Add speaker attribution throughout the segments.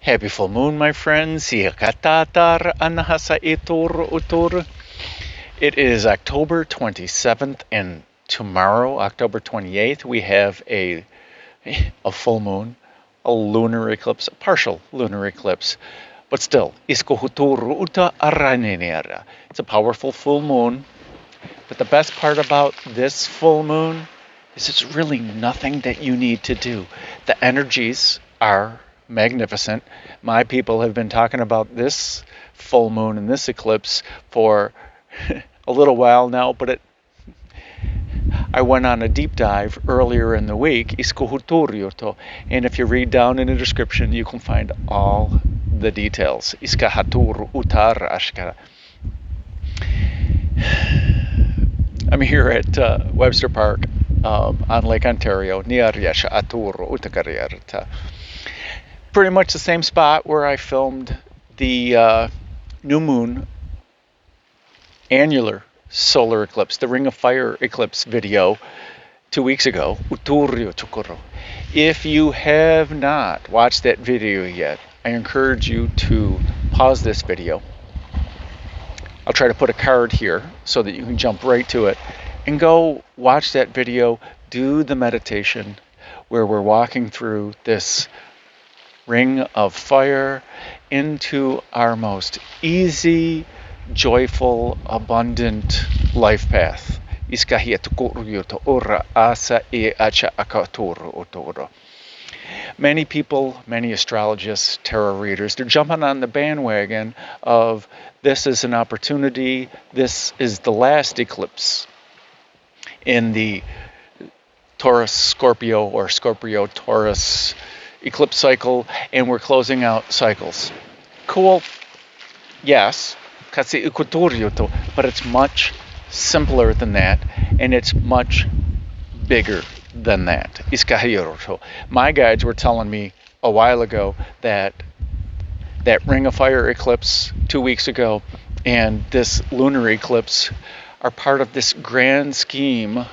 Speaker 1: Happy full moon, my friends. Siakatatar anahasa itur utur. It is October 27th, and tomorrow, October 28th, we have a full moon, a lunar eclipse, a partial lunar eclipse. But still, iskohuturu uta aranenera. It's a powerful full moon. But the best part about this full moon is it's really nothing that you need to do. The energies are magnificent. My people have been talking about this full moon and this eclipse for a little while now, but I went on a deep dive earlier in the week, and if you read down in the description, you can find all the details. I'm here at Webster Park on Lake Ontario, pretty much the same spot where I filmed the new moon annular solar eclipse, the Ring of Fire eclipse video 2 weeks ago. If you have not watched that video yet, I encourage you to pause this video. I'll try to put a card here so that you can jump right to it and go watch that video, do the meditation where we're walking through this ring of fire into our most easy, joyful, abundant life path. Many people, many astrologists, tarot readers, they're jumping on the bandwagon of this is an opportunity, this is the last eclipse in the Taurus Scorpio or Scorpio Taurus eclipse cycle, and we're closing out cycles. Cool, yes, but it's much simpler than that, and it's much bigger than that. My guides were telling me a while ago that Ring of Fire eclipse 2 weeks ago and this lunar eclipse are part of this grand scheme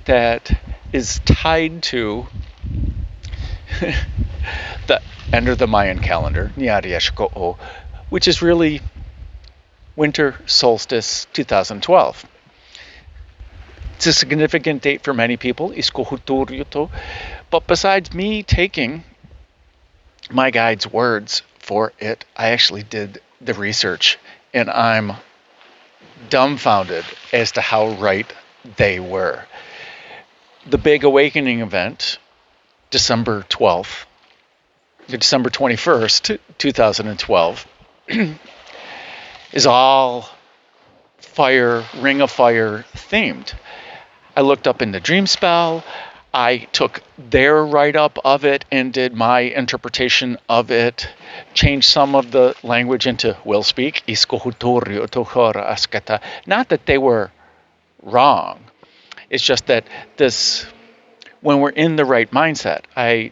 Speaker 1: that is tied to the end of the Mayan calendar, which is really winter solstice 2012. It's a significant date for many people, but besides me taking my guide's words for it, I actually did the research, and I'm dumbfounded as to how right they were. The big awakening event, December 21st, 2012, is all fire, Ring of Fire themed. I looked up into Dreamspell. I took their write-up of it and did my interpretation of it, changed some of the language into will speak. Not that they were wrong. It's just that when we're in the right mindset, I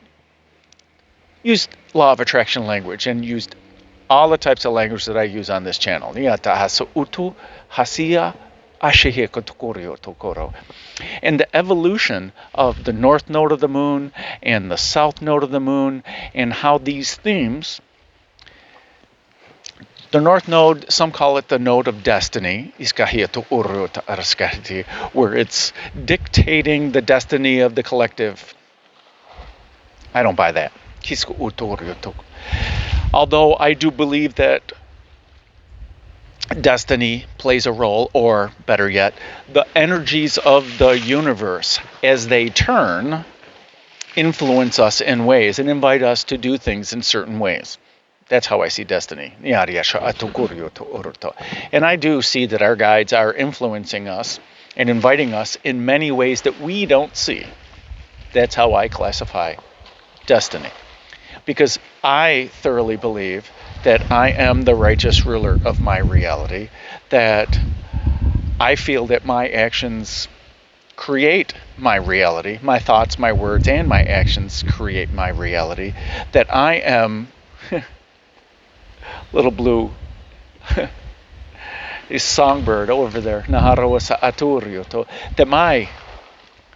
Speaker 1: used law of attraction language and used all the types of language that I use on this channel. And the evolution of the north node of the moon and the south node of the moon, and how these themes, the north node, some call it the node of destiny, where it's dictating the destiny of the collective. I don't buy that. Although I do believe that destiny plays a role, or better yet, the energies of the universe as they turn influence us in ways and invite us to do things in certain ways. That's how I see destiny. And I do see that our guides are influencing us and inviting us in many ways that we don't see. That's how I classify destiny. Because I thoroughly believe that I am the righteous ruler of my reality, that I feel that my actions create my reality, my thoughts, my words, and my actions create my reality, that I am little blue is songbird over there, that my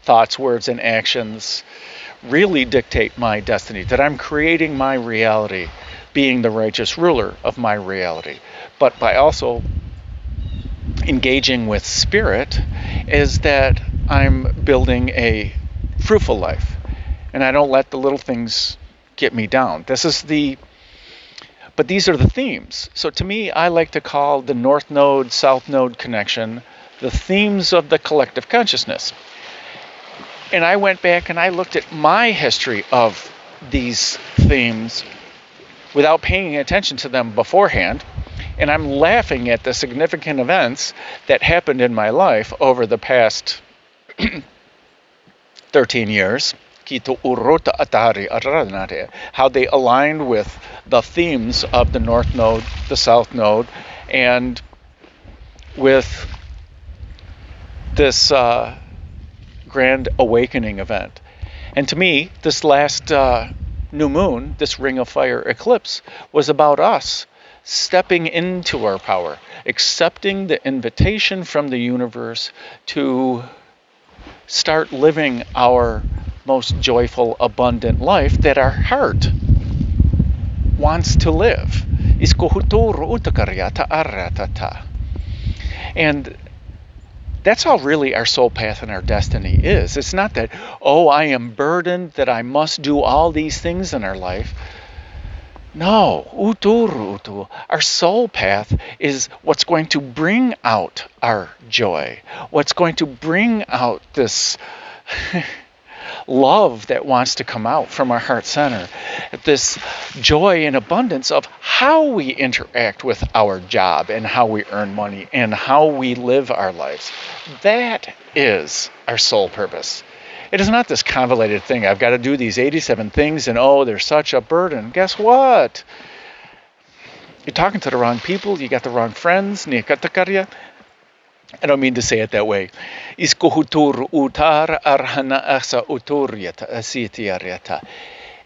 Speaker 1: thoughts, words, and actions really dictate my destiny, that I'm creating my reality being the righteous ruler of my reality. But by also engaging with spirit is that I'm building a fruitful life. And I don't let the little things get me down. But these are the themes. So to me, I like to call the North Node, South Node connection the themes of the collective consciousness. And I went back and I looked at my history of these themes without paying attention to them beforehand. And I'm laughing at the significant events that happened in my life over the past 13 years. How they aligned with the themes of the North Node, the South Node, and with this grand awakening event. And to me, this last new moon, this Ring of Fire eclipse, was about us stepping into our power, accepting the invitation from the universe to start living our most joyful, abundant life that our heart wants to live. And that's all really our soul path and our destiny is. It's not that, oh, I am burdened that I must do all these things in our life. No, our soul path is what's going to bring out our joy, what's going to bring out this love that wants to come out from our heart center, this joy and abundance of how we interact with our job and how we earn money and how we live our lives. That is our soul purpose. It is not this convoluted thing. I've got to do these 87 things and oh, they're such a burden. Guess what? You're talking to the wrong people. You got the wrong friends. I don't mean to say it that way. It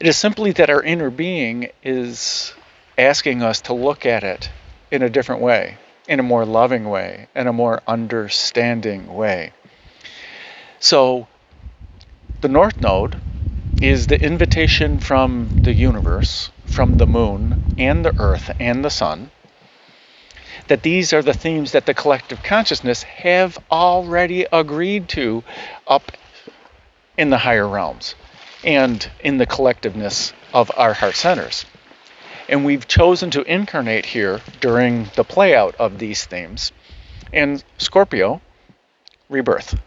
Speaker 1: is simply that our inner being is asking us to look at it in a different way, in a more loving way, in a more understanding way. So the North Node is the invitation from the universe, from the moon and the earth and the sun, that these are the themes that the collective consciousness have already agreed to up in the higher realms and in the collectiveness of our heart centers. And we've chosen to incarnate here during the playout of these themes. And Scorpio, rebirth,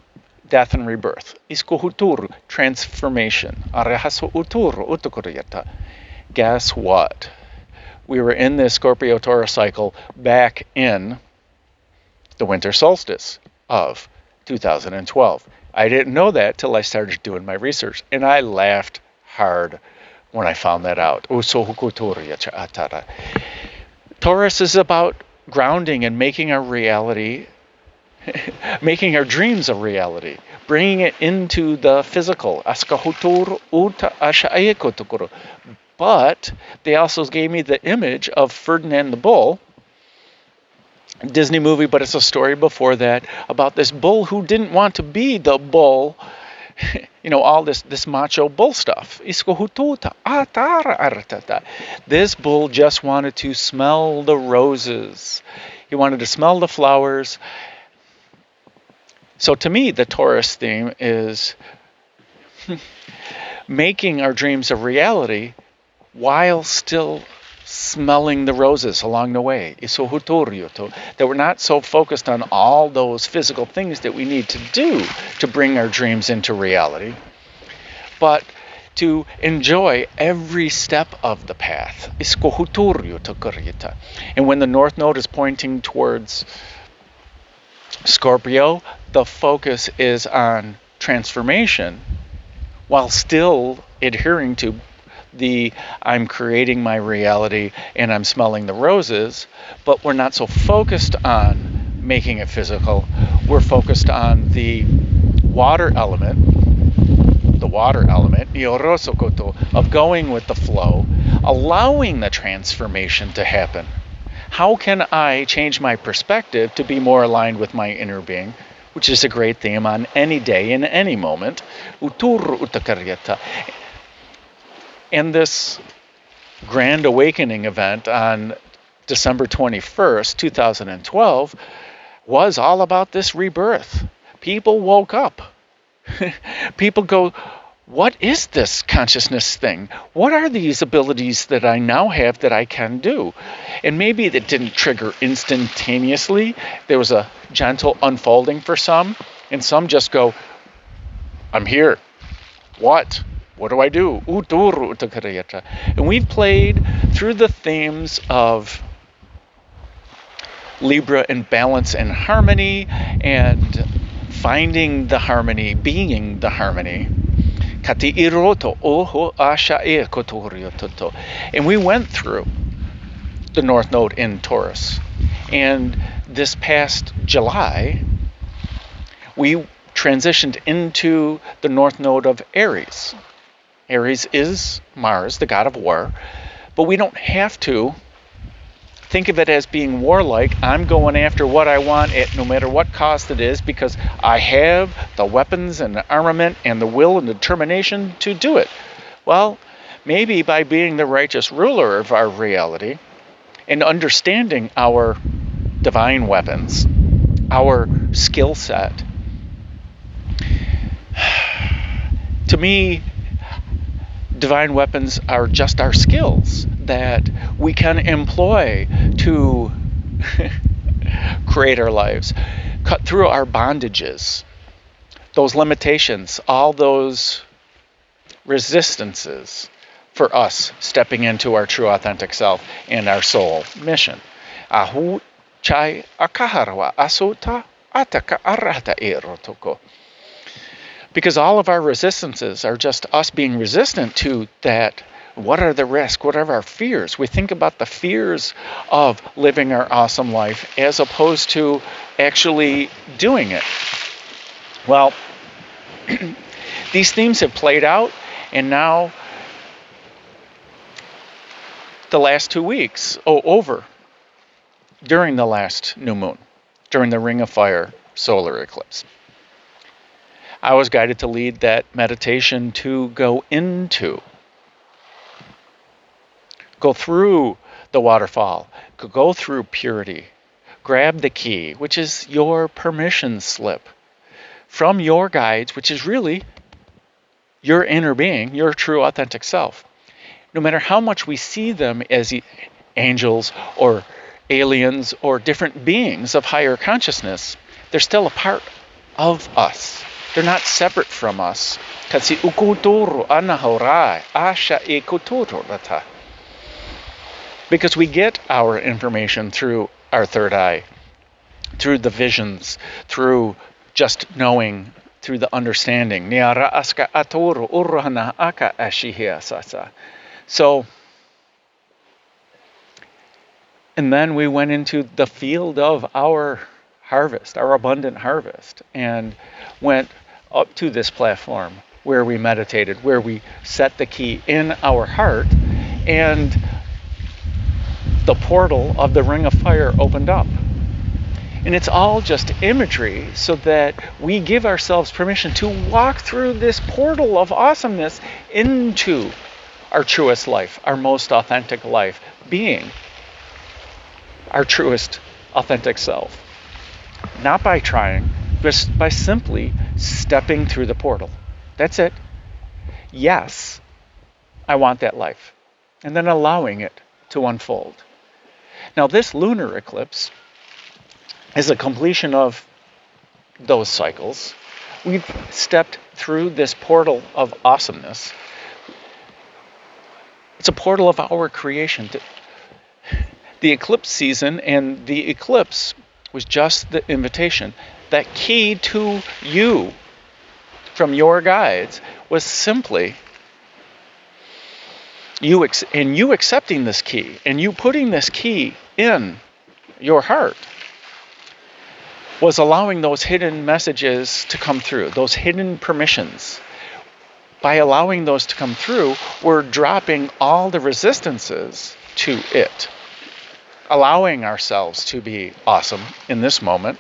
Speaker 1: death and rebirth. Transformation. Guess what? We were in this Scorpio-Taurus cycle back in the winter solstice of 2012. I didn't know that till I started doing my research, and I laughed hard when I found that out. Taurus is about grounding and making our reality, making our dreams a reality, bringing it into the physical. But they also gave me the image of Ferdinand the Bull, Disney movie, but it's a story before that about this bull who didn't want to be the bull, all this macho bull stuff. This bull just wanted to smell the roses. He wanted to smell the flowers. So to me, the Taurus theme is making our dreams a reality while still smelling the roses along the way. That we're not so focused on all those physical things that we need to do to bring our dreams into reality, but to enjoy every step of the path. And when the North Node is pointing towards Scorpio, the focus is on transformation while still adhering to I'm creating my reality and I'm smelling the roses, but we're not so focused on making it physical. We're focused on the water element, of going with the flow, allowing the transformation to happen. How can I change my perspective to be more aligned with my inner being, which is a great theme on any day, in any moment. And this Grand Awakening event on December 21st, 2012, was all about this rebirth. People woke up. People go, what is this consciousness thing? What are these abilities that I now have that I can do? And maybe that didn't trigger instantaneously. There was a gentle unfolding for some, and some just go, I'm here. What? What do I do? And we've played through the themes of Libra and balance and harmony, and finding the harmony, being the harmony. And we went through the North Node in Taurus. And this past July, we transitioned into the North Node of Aries. Aries is Mars, the god of war, but we don't have to think of it as being warlike. I'm going after what I want at no matter what cost it is, because I have the weapons and the armament and the will and determination to do it. Well, maybe by being the righteous ruler of our reality and understanding our divine weapons, our skill set. To me, divine weapons are just our skills that we can employ to create our lives, cut through our bondages, those limitations, all those resistances for us stepping into our true authentic self and our soul mission. Ahu chai akaharwa asuta ataka arata erotoko. Because all of our resistances are just us being resistant to that. What are the risks? What are our fears? We think about the fears of living our awesome life as opposed to actually doing it. Well, these themes have played out, and now the last 2 weeks, during the last new moon, during the Ring of Fire solar eclipse, I was guided to lead that meditation to go through the waterfall, go through purity, grab the key, which is your permission slip from your guides, which is really your inner being, your true authentic self. No matter how much we see them as angels or aliens or different beings of higher consciousness, they're still a part of us. They're not separate from us. Because we get our information through our third eye, through the visions, through just knowing, through the understanding. So, and then we went into the field of our harvest, our abundant harvest, and went up to this platform where we meditated, where we set the key in our heart, and the portal of the Ring of Fire opened up. And it's all just imagery so that we give ourselves permission to walk through this portal of awesomeness into our truest life, our most authentic life, being our truest authentic self. Not by trying, just by simply stepping through the portal. That's it. Yes, I want that life. And then allowing it to unfold. Now, this lunar eclipse is a completion of those cycles. We've stepped through this portal of awesomeness. It's a portal of our creation. The eclipse season and the eclipse was just the invitation. That key to you from your guides was simply you accepting this key and you putting this key in your heart was allowing those hidden messages to come through, those hidden permissions. By allowing those to come through, we're dropping all the resistances to it, allowing ourselves to be awesome in this moment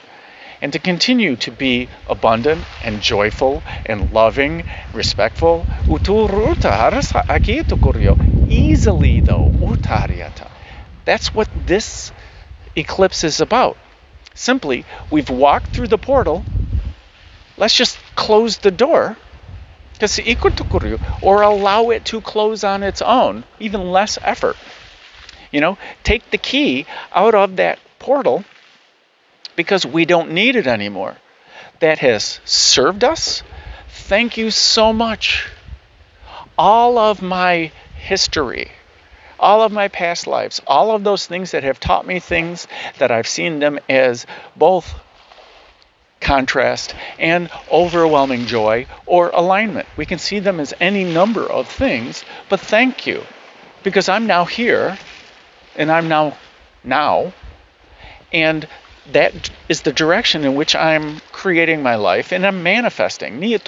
Speaker 1: and to continue to be abundant and joyful and loving, respectful, easily, though, utariata. That's what this eclipse is about. Simply, we've walked through the portal. Let's just close the door, or allow it to close on its own, even less effort. Take the key out of that portal because we don't need it anymore. That has served us. Thank you so much. All of my history, all of my past lives, all of those things that have taught me things that I've seen them as both contrast and overwhelming joy or alignment. We can see them as any number of things, but thank you, because I'm now here and I'm now, and that is the direction in which I'm creating my life and I'm manifesting. By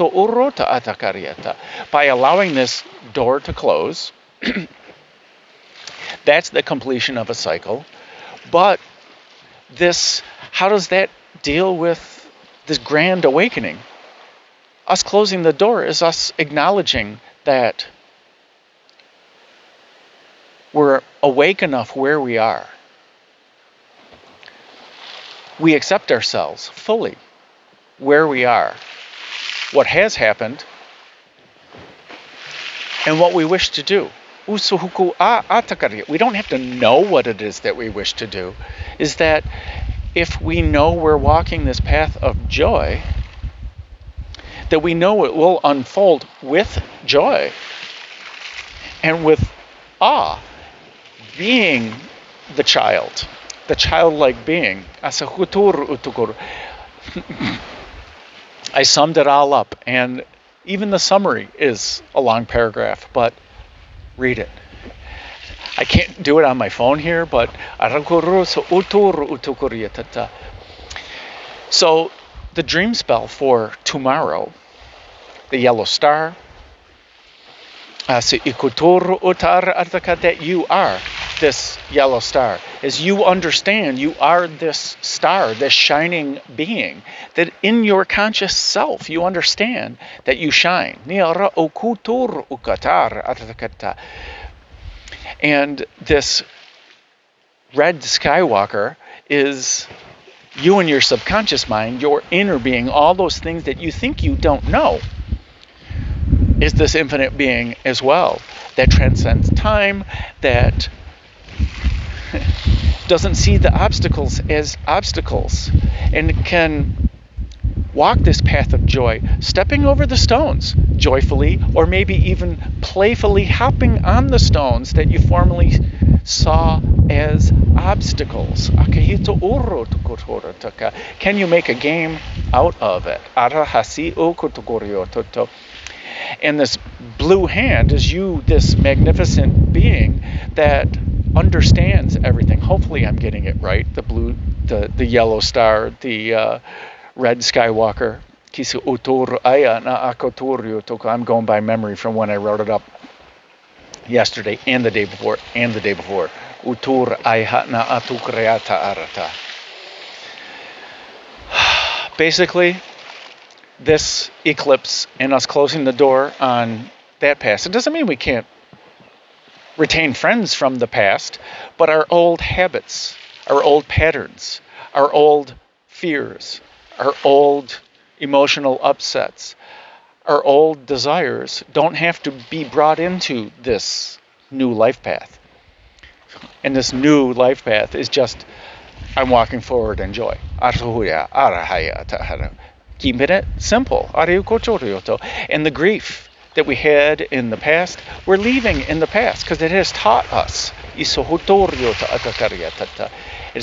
Speaker 1: allowing this door to close, that's the completion of a cycle. But how does that deal with this grand awakening? Us closing the door is us acknowledging that we're awake enough where we are. We accept ourselves fully where we are, what has happened, and what we wish to do. We don't have to know what it is that we wish to do. Is that if we know we're walking this path of joy, that we know it will unfold with joy and with awe, being the childlike being. I summed it all up, and even the summary is a long paragraph, but read it. I can't do it on my phone here, but so the dream spell for tomorrow, the yellow star, that you are this yellow star. As you understand, you are this star, this shining being, that in your conscious self, you understand that you shine. And this Red Skywalker is you and your subconscious mind, your inner being, all those things that you think you don't know, is this infinite being as well, that transcends time, that doesn't see the obstacles as obstacles, and can walk this path of joy, stepping over the stones joyfully, or maybe even playfully hopping on the stones that you formerly saw as obstacles. Can you make a game out of it? And this blue hand is you, this magnificent being that understands everything. Hopefully I'm getting it right. The yellow star, the Red Skywalker. I'm going by memory from when I wrote it up yesterday and the day before and the day before. Basically, this eclipse and us closing the door on that past, it doesn't mean we can't retain friends from the past, but our old habits, our old patterns, our old fears, our old emotional upsets, our old desires don't have to be brought into this new life path. And this new life path is just, I'm walking forward in joy. Keeping it simple. And the grief that we had in the past, we're leaving in the past because it has taught us. It's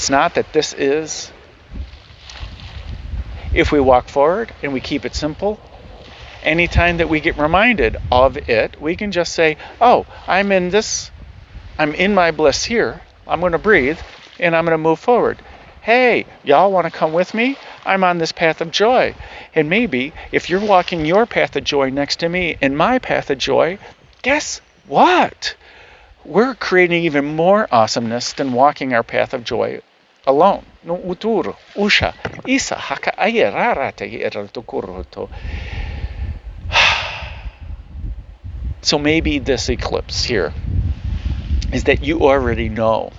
Speaker 1: not that this is. If we walk forward and we keep it simple, anytime that we get reminded of it, we can just say, oh, I'm in my bliss here. I'm going to breathe and I'm going to move forward. Hey, y'all want to come with me? I'm on this path of joy. And maybe if you're walking your path of joy next to me in my path of joy, guess what? We're creating even more awesomeness than walking our path of joy alone. So maybe this eclipse here is that you already know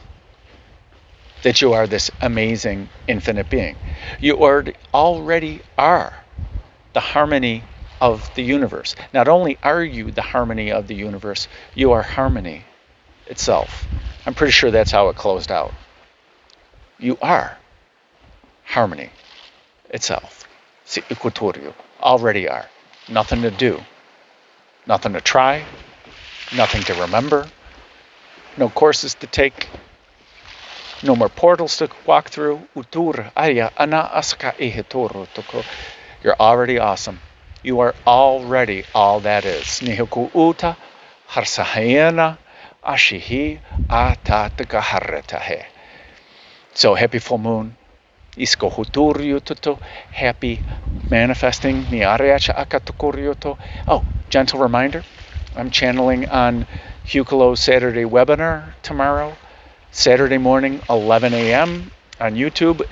Speaker 1: that you are this amazing infinite being. You already are the harmony of the universe. Not only are you the harmony of the universe, you are harmony itself. I'm pretty sure that's how it closed out. You are harmony itself. Si ikuturyu. Already are. Nothing to do. Nothing to try. Nothing to remember. No courses to take. No more portals to walk through. Utur aya ana aska ihituru toko. You're already awesome. You are already all that is. Nihuku uta harsahayana ashihi atatakaharetahe. So happy full moon. Isko huturyuto. Happy manifesting. Niariacha akatukuryuto. Oh, gentle reminder. I'm channeling on Hucalo's Saturday webinar tomorrow. Saturday morning, 11 a.m. on YouTube.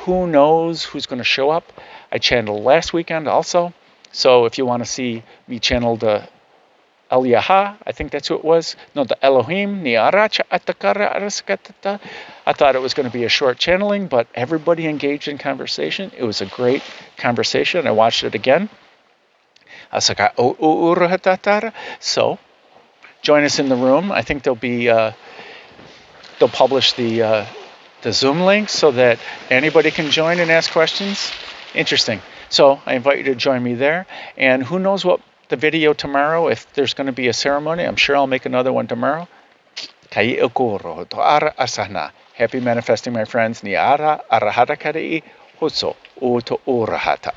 Speaker 1: Who knows who's going to show up? I channeled last weekend also. So if you want to see me channel the El Yaha, I think that's who it was. No, the Elohim. I thought it was going to be a short channeling, but everybody engaged in conversation. It was a great conversation. I watched it again. So join us in the room. I think they'll publish the Zoom link so that anybody can join and ask questions. Interesting. So I invite you to join me there. And who knows what the video tomorrow, if there's going to be a ceremony, I'm sure I'll make another one tomorrow. Happy manifesting, my friends. Niara arahata kari huso uto urahata.